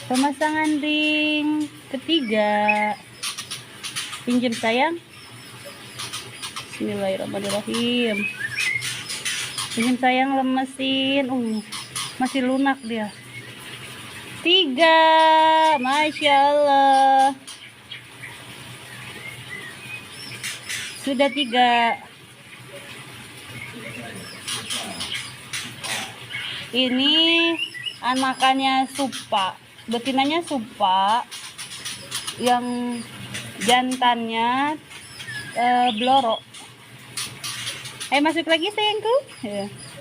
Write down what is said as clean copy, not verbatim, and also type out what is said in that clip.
Pemasangan ring ketiga. Pinjam sayang. Bismillahirrahmanirrahim. Pinjam sayang lemesin. Masih lunak dia. 3. Masya Allah. Sudah 3. Ini anakannya Supa, betinanya Supa, yang jantannya Bloro. Ayo masuk lagi sayangku. Ya.